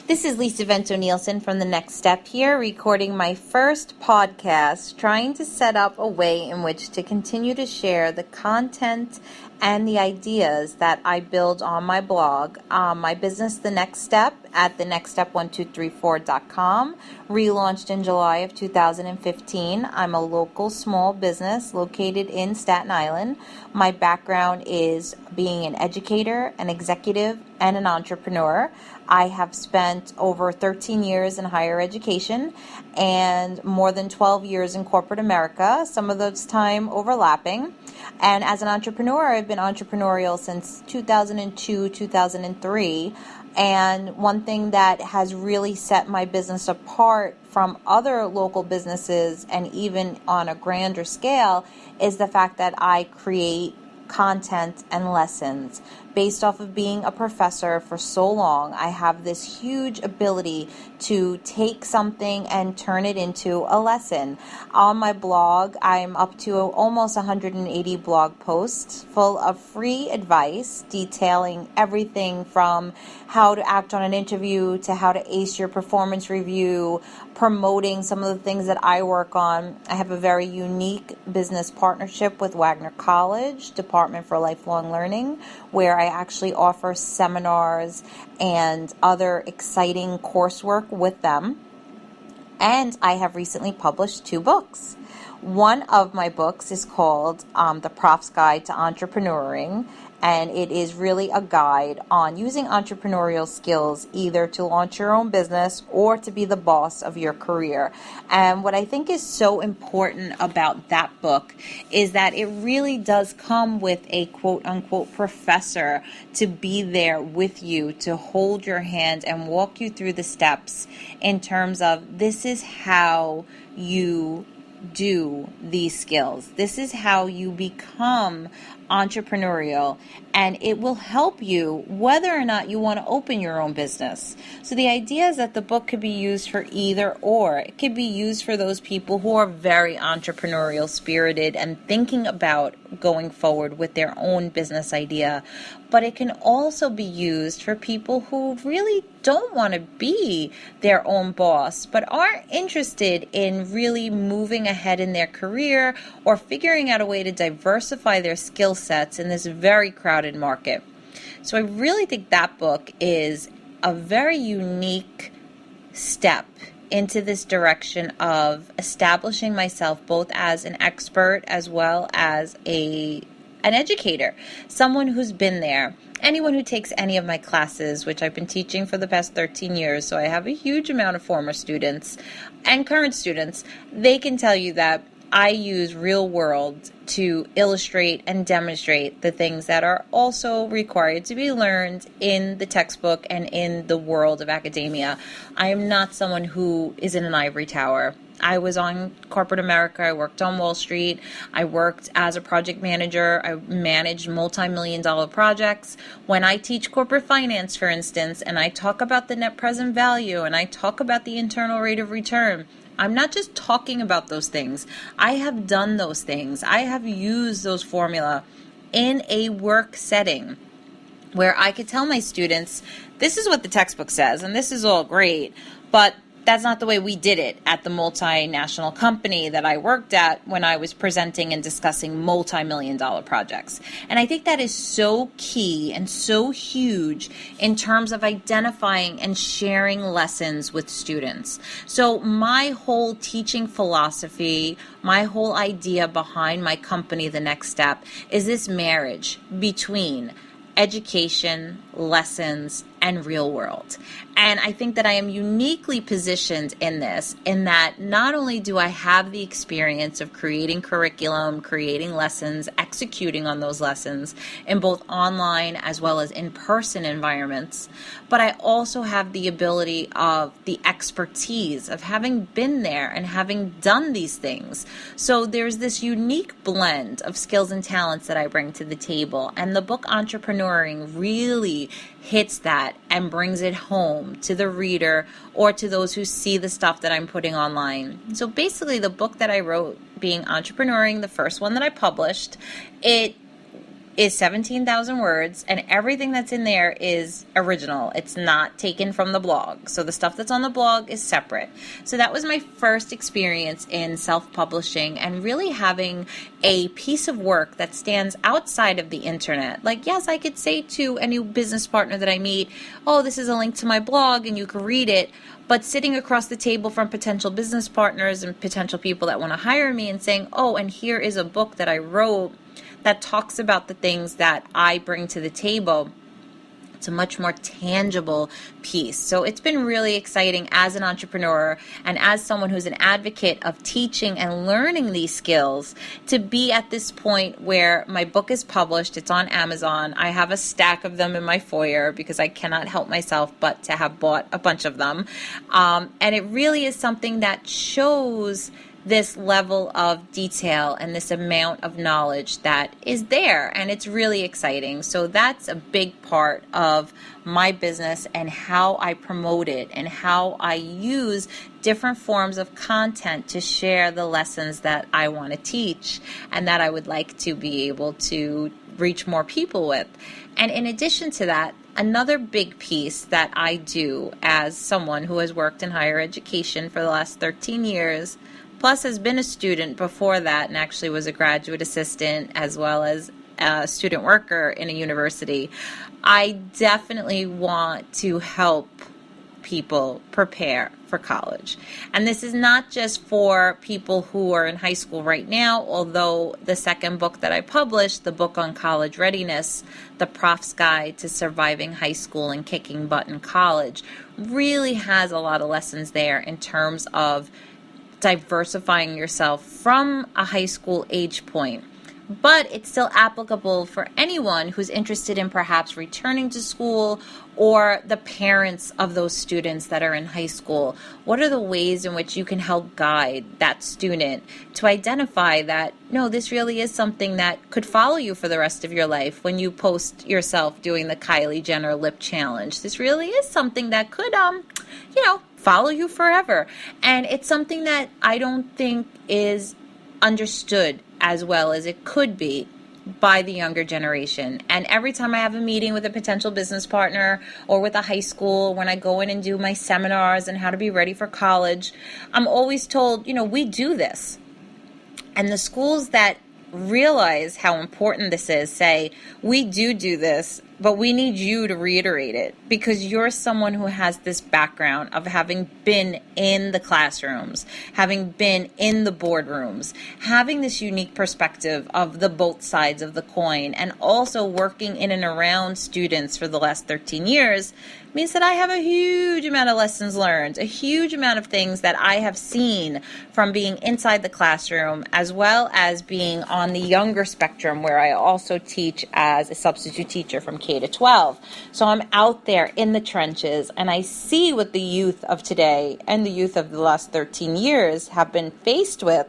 This is Lisa Vento-Nielsen from The Next Step here, recording my first podcast, trying to set up a way in which to continue to share the content and the ideas that I build on my blog. My business, The Next Step, at thenextstep1234.com, relaunched in July of 2015. I'm a local small business located in Staten Island. My background is being an educator, an executive, and an entrepreneur. I have spent over 13 years in higher education and more than 12 years in corporate America, some of those time overlapping. And as an entrepreneur, I've been entrepreneurial since 2002, 2003. And one thing that has really set my business apart from other local businesses and even on a grander scale is the fact that I create content and lessons. Based off of being a professor for so long, I have this huge ability to take something and turn it into a lesson. On my blog, I'm up to almost 180 blog posts full of free advice detailing everything from how to act on an interview to how to ace your performance review, promoting some of the things that I work on. I have a very unique business partnership with Wagner College, Department for Lifelong Learning, where I actually offer seminars and other exciting coursework with them. And I have recently published 2 books. One of my books is called The Prof's Guide to Entrepreneuring, and it is really a guide on using entrepreneurial skills either to launch your own business or to be the boss of your career. And what I think is so important about that book is that it really does come with a quote-unquote professor to be there with you, to hold your hand and walk you through the steps in terms of this is how you do these skills. This is how you become entrepreneurial, and it will help you whether or not you want to open your own business. So the idea is that the book could be used for either or. It could be used for those people who are very entrepreneurial spirited and thinking about going forward with their own business idea. But it can also be used for people who really don't want to be their own boss, but are interested in really moving ahead in their career or figuring out a way to diversify their skill sets in this very crowded market. So I really think that book is a very unique step into this direction of establishing myself both as an expert as well as an educator, someone who's been there. Anyone who takes any of my classes, which I've been teaching for the past 13 years, so I have a huge amount of former students and current students, they can tell you that I use real world to illustrate and demonstrate the things that are also required to be learned in the textbook and in the world of academia. I am not someone who is in an ivory tower. I was on corporate America. I worked on Wall Street. I worked as a project manager. I managed multi-million-dollar projects. When I teach corporate finance, for instance, and I talk about the net present value and I talk about the internal rate of return, I'm not just talking about those things. I have done those things. I have used those formula in a work setting where I could tell my students, this is what the textbook says, and this is all great, but that's not the way we did it at the multinational company that I worked at when I was presenting and discussing multi-million-dollar projects. And I think that is so key and so huge in terms of identifying and sharing lessons with students. So my whole teaching philosophy, my whole idea behind my company, The Next Step, is this marriage between education, lessons, and real world. And I think that I am uniquely positioned in this, in that not only do I have the experience of creating curriculum, creating lessons, executing on those lessons in both online as well as in-person environments, but I also have the ability of the expertise of having been there and having done these things. So there's this unique blend of skills and talents that I bring to the table. And the book Entrepreneuring really hits that and brings it home to the reader or to those who see the stuff that I'm putting online. So basically the book that I wrote, being Entrepreneuring, the first one that I published, it is 17,000 words, and everything that's in there is original. It's not taken from the blog. So the stuff that's on the blog is separate. So that was my first experience in self-publishing and really having a piece of work that stands outside of the internet. Like, yes, I could say to a new business partner that I meet, oh, this is a link to my blog and you can read it. But sitting across the table from potential business partners and potential people that want to hire me and saying, oh, and here is a book that I wrote that talks about the things that I bring to the table. It's a much more tangible piece. So it's been really exciting as an entrepreneur and as someone who's an advocate of teaching and learning these skills to be at this point where my book is published. It's on Amazon. I have a stack of them in my foyer because I cannot help myself but to have bought a bunch of them. And it really is something that shows this level of detail and this amount of knowledge that is there, and it's really exciting. So that's a big part of my business and how I promote it and how I use different forms of content to share the lessons that I want to teach and that I would like to be able to reach more people with. And in addition to that, another big piece that I do as someone who has worked in higher education for the last 13 years, plus has been a student before that and actually was a graduate assistant as well as a student worker in a university, I definitely want to help people prepare for college. And this is not just for people who are in high school right now, although the second book that I published, the book on college readiness, The Prof's Guide to Surviving High School and Kicking Butt in College, really has a lot of lessons there in terms of diversifying yourself from a high school age point. But it's still applicable for anyone who's interested in perhaps returning to school or the parents of those students that are in high school. What are the ways in which you can help guide that student to identify that, no, this really is something that could follow you for the rest of your life when you post yourself doing the Kylie Jenner lip challenge. This really is something that could, follow you forever. And it's something that I don't think is understood as well as it could be by the younger generation. And every time I have a meeting with a potential business partner or with a high school, when I go in and do my seminars and how to be ready for college, I'm always told, we do this. And the schools that realize how important this is say, we do this, but we need you to reiterate it because you're someone who has this background of having been in the classrooms, having been in the boardrooms, having this unique perspective of the both sides of the coin, and also working in and around students for the last 13 years means that I have a huge amount of lessons learned, a huge amount of things that I have seen from being inside the classroom as well as being on the younger spectrum where I also teach as a substitute teacher from K to 12. So I'm out there in the trenches and I see what the youth of today and the youth of the last 13 years have been faced with.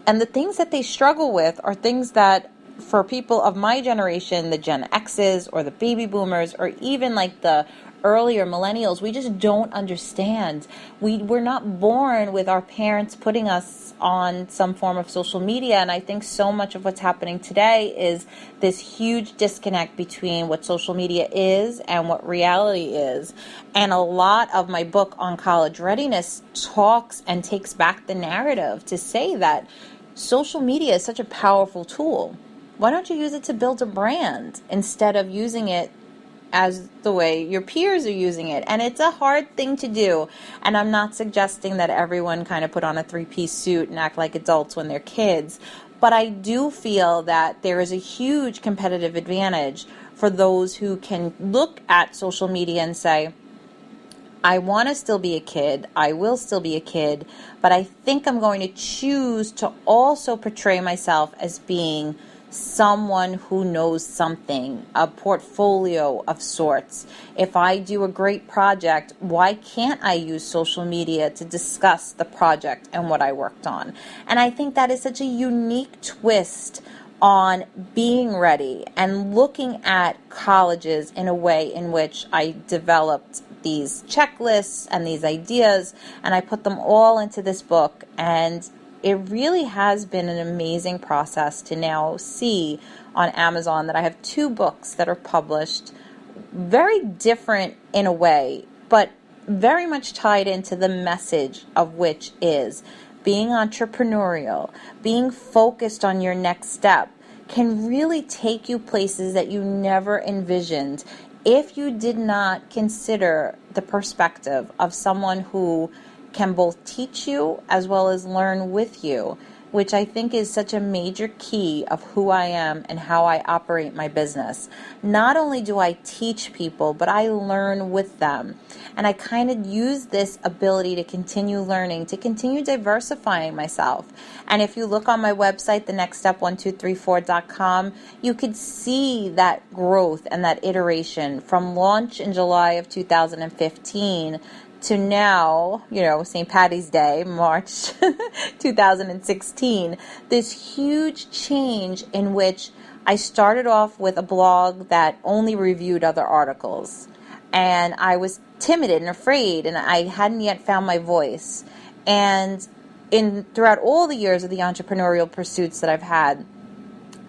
And the things that they struggle with are things that for people of my generation, the Gen X's or the baby boomers, or even like the earlier millennials, we just don't understand. We're not born with our parents putting us on some form of social media. And I think so much of what's happening today is this huge disconnect between what social media is and what reality is. And a lot of my book on college readiness talks and takes back the narrative to say that social media is such a powerful tool. Why don't you use it to build a brand instead of using it as the way your peers are using it? And it's a hard thing to do. And I'm not suggesting that everyone kind of put on a three-piece suit and act like adults when they're kids. But I do feel that there is a huge competitive advantage for those who can look at social media and say, I want to still be a kid. I will still be a kid. But I think I'm going to choose to also portray myself as being someone who knows something, a portfolio of sorts. If I do a great project, why can't I use social media to discuss the project and what I worked on? And I think that is such a unique twist on being ready and looking at colleges in a way in which I developed these checklists and these ideas, and I put them all into this book. And it really has been an amazing process to now see on Amazon that I have 2 books that are published, very different in a way, but very much tied into the message of which is being entrepreneurial, being focused on your next step can really take you places that you never envisioned if you did not consider the perspective of someone who can both teach you as well as learn with you, which I think is such a major key of who I am and how I operate my business. Not only do I teach people, but I learn with them. And I kind of use this ability to continue learning, to continue diversifying myself. And if you look on my website, thenextstep1234.com, you could see that growth and that iteration from launch in July of 2015 to now, St. Patty's Day, March 2016, this huge change in which I started off with a blog that only reviewed other articles. And I was timid and afraid, and I hadn't yet found my voice. And throughout all the years of the entrepreneurial pursuits that I've had,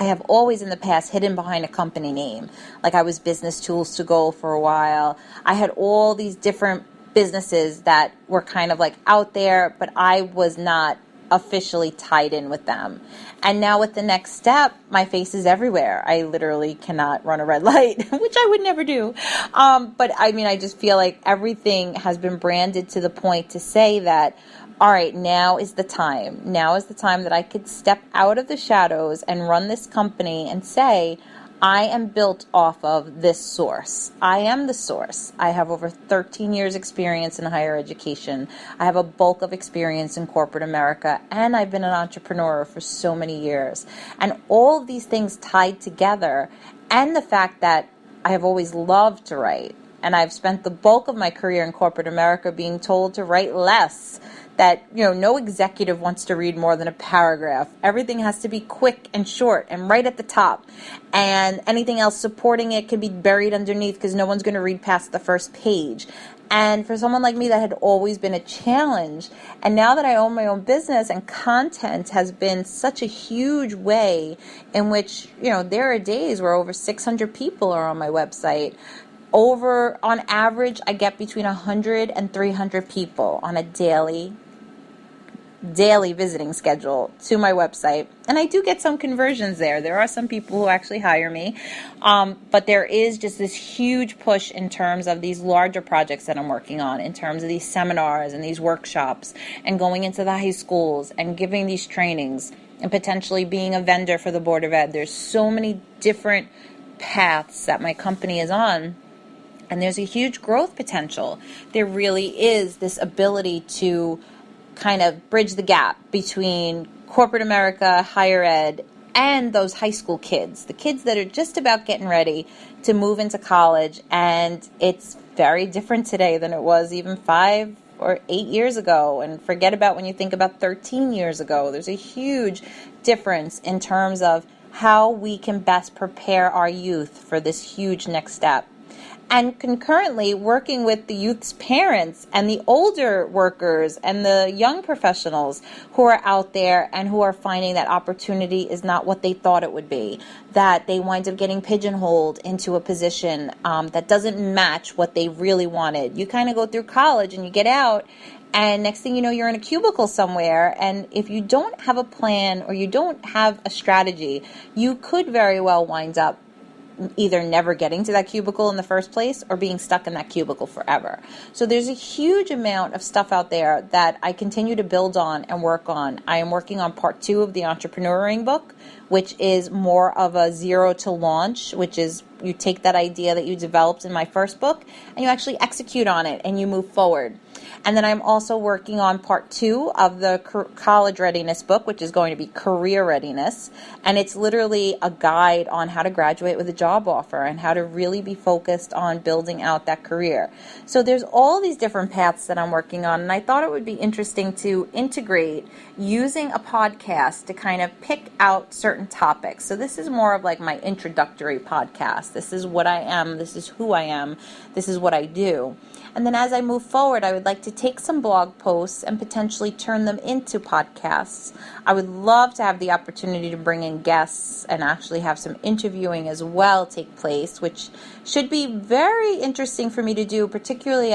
I have always in the past hidden behind a company name. Like I was Business Tools to Go for a while. I had all these different businesses that were kind of like out there, but I was not officially tied in with them. And now with the next step, my face is everywhere. I literally cannot run a red light, which I would never do. But I mean, I just feel like everything has been branded to the point to say that, all right, now is the time. Now is the time that I could step out of the shadows and run this company and say, I am built off of this source. I am the source. I have over 13 years experience in higher education. I have a bulk of experience in corporate America, and I've been an entrepreneur for so many years. And all of these things tied together, and the fact that I have always loved to write, and I've spent the bulk of my career in corporate America being told to write less, that, no executive wants to read more than a paragraph. Everything has to be quick and short and right at the top. And anything else supporting it can be buried underneath because no one's going to read past the first page. And for someone like me, that had always been a challenge. And now that I own my own business, and content has been such a huge way in which, there are days where over 600 people are on my website. On average, I get between 100 and 300 people on a daily visiting schedule to my website. And I do get some conversions there. There are some people who actually hire me. But there is just this huge push in terms of these larger projects that I'm working on, in terms of these seminars and these workshops, and going into the high schools and giving these trainings, and potentially being a vendor for the Board of Ed. There's so many different paths that my company is on. And there's a huge growth potential. There really is this ability to kind of bridge the gap between corporate America, higher ed, and those high school kids, the kids that are just about getting ready to move into college. And it's very different today than it was even 5 or 8 years ago. And forget about when you think about 13 years ago. There's a huge difference in terms of how we can best prepare our youth for this huge next step. And concurrently working with the youth's parents and the older workers and the young professionals who are out there and who are finding that opportunity is not what they thought it would be, that they wind up getting pigeonholed into a position that doesn't match what they really wanted. You kind of go through college and you get out, and next thing you know, you're in a cubicle somewhere. And if you don't have a plan or you don't have a strategy, you could very well wind up either never getting to that cubicle in the first place or being stuck in that cubicle forever. So there's a huge amount of stuff out there that I continue to build on and work on. I am working on part 2 of the entrepreneuring book, which is more of a zero to launch, which is you take that idea that you developed in my first book and you actually execute on it and you move forward. And then I'm also working on part 2 of the college readiness book, which is going to be career readiness. And it's literally a guide on how to graduate with a job offer and how to really be focused on building out that career. So there's all these different paths that I'm working on. And I thought it would be interesting to integrate using a podcast to kind of pick out certain topics. So this is more of like my introductory podcast. This is what I am. This is who I am. This is what I do. And then as I move forward, I would like to take some blog posts and potentially turn them into podcasts. I would love to have the opportunity to bring in guests and actually have some interviewing as well take place, which should be very interesting for me to do, particularly